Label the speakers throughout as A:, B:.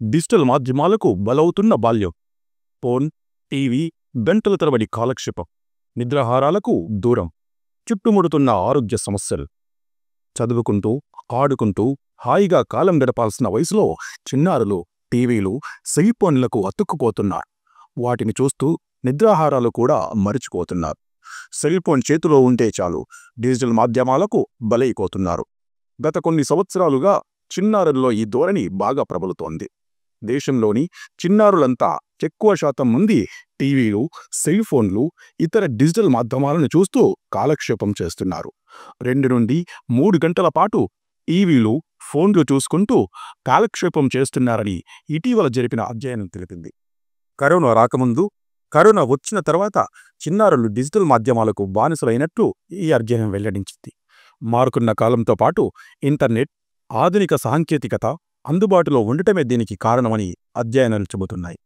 A: Digital మాధ్యమాలకు బలవుతున్న బాల్యం. Phone, TV, గంటల తరబడి కాలక్షేపం, నిద్రాహారాలకు దూరం, చుట్టుముడుతున్న ఆరోగ్య సమస్యలు. చదువుకుంటూ, ఆడుకుంటూ హాయిగా కాలం గడపాల్సిన వయసులో చిన్నారులు టీవీలు, సెల్ ఫోన్లకు అతుక్కుపోతున్నారు. వాటిని చూస్తూ నిద్రాహారాలు కూడా మరిచిపోతున్నారు. సెల్ ఫోన్ చేతిలో ఉంటే చాలు డిజిటల్ మాధ్యమాలకు బలైపోతున్నారు. గత కొన్ని సంవత్సరాలుగా చిన్నారుల్లో ఈ ధోరణి బాగా ప్రబలుతోంది. దేశంలోని చిన్నారులంతా ఎక్కువ శాతం మంది టీవీలు, సెల్ ఫోన్లు, ఇతర డిజిటల్ మాధ్యమాలను చూస్తూ కాలక్షేపం చేస్తున్నారు. 2 నుండి 3 గంటల పాటు టీవీలు, ఫోన్లు చూసుకుంటూ కాలక్షేపం చేస్తున్నారని ఇటీవల జరిపిన అధ్యయనం తెలిపింది. కరోనా రాకముందు, కరోనా వచ్చిన తర్వాత చిన్నారులు డిజిటల్ మాధ్యమాలకు బానిసలైనట్లు ఈ అధ్యయనం వెల్లడించింది. మారుకున్న కాలంతో పాటు ఇంటర్నెట్, ఆధునిక సాంకేతికత అందుబాటులో ఉండటమే దీనికి కారణమని అధ్యయనాలు చెబుతున్నాయి.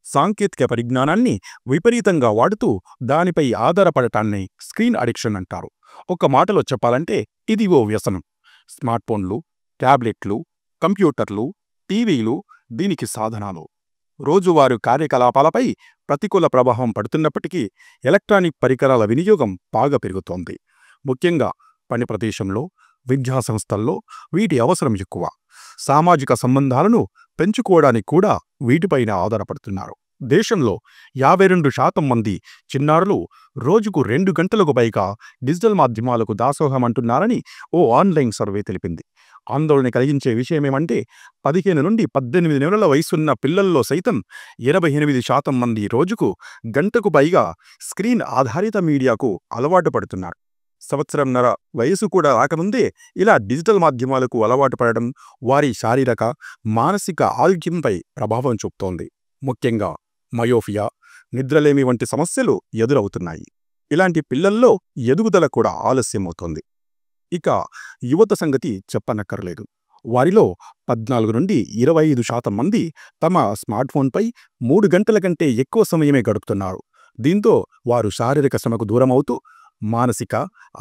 A: సాంకేతిక పరిజ్ఞానాన్ని విపరీతంగా వాడుతూ దానిపై ఆధారపడటాన్ని స్క్రీన్ అడిక్షన్ అంటారు. ఒక మాటలో చెప్పాలంటే ఇది ఓ వ్యసనం. స్మార్ట్ఫోన్లు, ట్యాబ్లెట్లు, కంప్యూటర్లు, టీవీలు దీనికి సాధనాలు. రోజువారీ కార్యకలాపాలపై ప్రతికూల ప్రభావం పడుతున్నప్పటికీ ఎలక్ట్రానిక్ పరికరాల వినియోగం బాగా పెరుగుతోంది. ముఖ్యంగా పని ప్రదేశంలో, విద్యా సంస్థల్లో వీటి అవసరం ఎక్కువ. సామాజిక సంబంధాలను పెంచుకోవడానికి కూడా వీటిపైన ఆధారపడుతున్నారు. దేశంలో 52% మంది చిన్నారులు రోజుకు 2 గంటలకు పైగా డిజిటల్ మాధ్యమాలకు దాసోహమంటున్నారని ఓ ఆన్లైన్ సర్వే తెలిపింది. ఆందోళన కలిగించే విషయమేమంటే 15 నుండి 18 నెలల వయసున్న పిల్లల్లో సైతం 88% మంది రోజుకు గంటకు పైగా స్క్రీన్ ఆధారిత మీడియాకు అలవాటు పడుతున్నారు. సంవత్సరంన్నర వయసు కూడా రాకముందే ఇలా డిజిటల్ మాధ్యమాలకు అలవాటు పడడం వారి శారీరక, మానసిక ఆరోగ్యంపై ప్రభావం చూపుతోంది. ముఖ్యంగా మయోఫియా, నిద్రలేమి వంటి సమస్యలు ఎదురవుతున్నాయి. ఇలాంటి పిల్లల్లో ఎదుగుదల కూడా ఆలస్యమవుతోంది. ఇక యువత సంగతి చెప్పనక్కర్లేదు. వారిలో 14 నుండి 25% మంది తమ స్మార్ట్ఫోన్పై 3 గంటల కంటే ఎక్కువ సమయమే గడుపుతున్నారు. దీంతో వారు శారీరక శ్రమకు దూరమవుతూ మానసిక,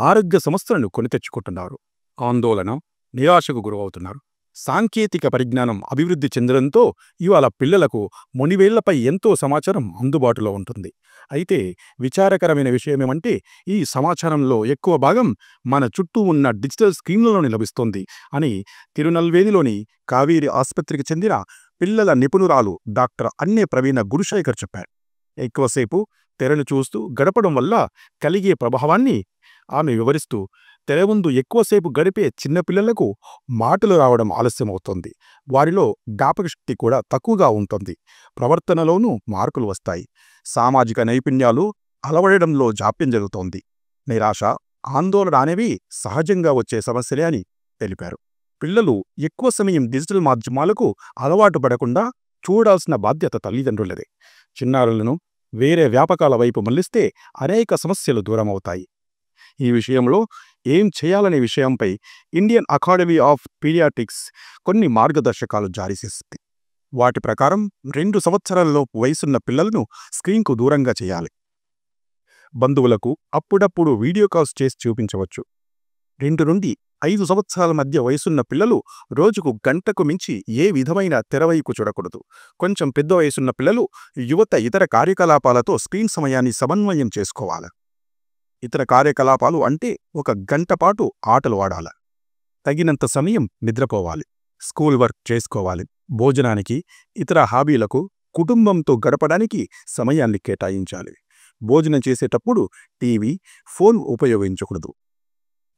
A: ఆరోగ్య సమస్యలను కొని తెచ్చుకుంటున్నారు. ఆందోళన, నిరాశకు గురవుతున్నారు. సాంకేతిక పరిజ్ఞానం అభివృద్ధి చెందడంతో ఇవాళ పిల్లలకు మునివేళ్లపై ఎంతో సమాచారం అందుబాటులో ఉంటుంది. అయితే విచారకరమైన విషయమేమంటే ఈ సమాచారంలో ఎక్కువ భాగం మన చుట్టూ ఉన్న డిజిటల్ స్క్రీన్లలోనే లభిస్తోంది అని తిరునల్వేలిలోని కావేరి ఆసుపత్రికి చెందిన పిల్లల నిపుణురాలు డాక్టర్ అన్నే ప్రవీణ గురుశేఖర్ చెప్పారు. ఎక్కువసేపు తెరను చూస్తూ గడపడం వల్ల కలిగే ప్రభావాన్ని ఆమె వివరిస్తూ, తెర ముందు ఎక్కువసేపు గడిపే చిన్నపిల్లలకు మాటలు రావడం ఆలస్యమవుతోంది. వారిలో జ్ఞాపకశక్తి కూడా తక్కువగా ఉంటుంది. ప్రవర్తనలోనూ మార్పులు వస్తాయి. సామాజిక నైపుణ్యాలు అలవడడంలో జాప్యం జరుగుతోంది. నిరాశ, ఆందోళన అనేవి సహజంగా వచ్చే సమస్యలే అని తెలిపారు. పిల్లలు ఎక్కువ సమయం డిజిటల్ మాధ్యమాలకు అలవాటు పడకుండా చూడాల్సిన బాధ్యత తల్లిదండ్రులదే. చిన్నారులను వేరే వ్యాపకాల వైపు మళ్లిస్తే అనేక సమస్యలు దూరమవుతాయి. ఈ విషయంలో ఏం చేయాలనే విషయంపై ఇండియన్ అకాడమీ ఆఫ్ పీడియాట్రిక్స్ కొన్ని మార్గదర్శకాలు జారీ చేసింది. వాటి ప్రకారం 2 సంవత్సరాలలోపు వయసున్న పిల్లలను స్క్రీన్కు దూరంగా చేయాలి. బంధువులకు అప్పుడప్పుడు వీడియో కాల్స్ చేసి చూపించవచ్చు. 2 నుండి 5 సంవత్సరాల మధ్య వయసున్న పిల్లలు రోజుకు గంటకు మించి ఏ విధమైన తెరవైపు చూడకూడదు. కొంచెం పెద్ద వయసున్న పిల్లలు, యువత ఇతర కార్యకలాపాలతో స్క్రీన్ సమయాన్ని సమన్వయం చేసుకోవాలి. ఇతర కార్యకలాపాలు అంటే 1 గంట పాటు ఆటలు ఆడాలి. తగినంత సమయం నిద్రపోవాలి. స్కూల్ వర్క్ చేసుకోవాలి. భోజనానికి, ఇతర హాబీలకు, కుటుంబంతో గడపడానికి సమయాన్ని కేటాయించాలి. భోజనం చేసేటప్పుడు టీవీ, ఫోన్ ఉపయోగించకూడదు.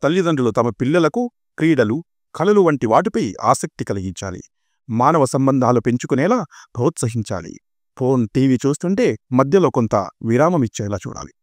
A: తల్లిదండ్రులు తమ పిల్లలకు క్రీడలు, కళలు వంటి వాటిపై ఆసక్తి కలిగించాలి. మానవ సంబంధాలు పెంచుకునేలా ప్రోత్సహించాలి. ఫోన్, టీవీ చూస్తుంటే మధ్యలో కొంత విరామం ఇచ్చేలా చూడాలి.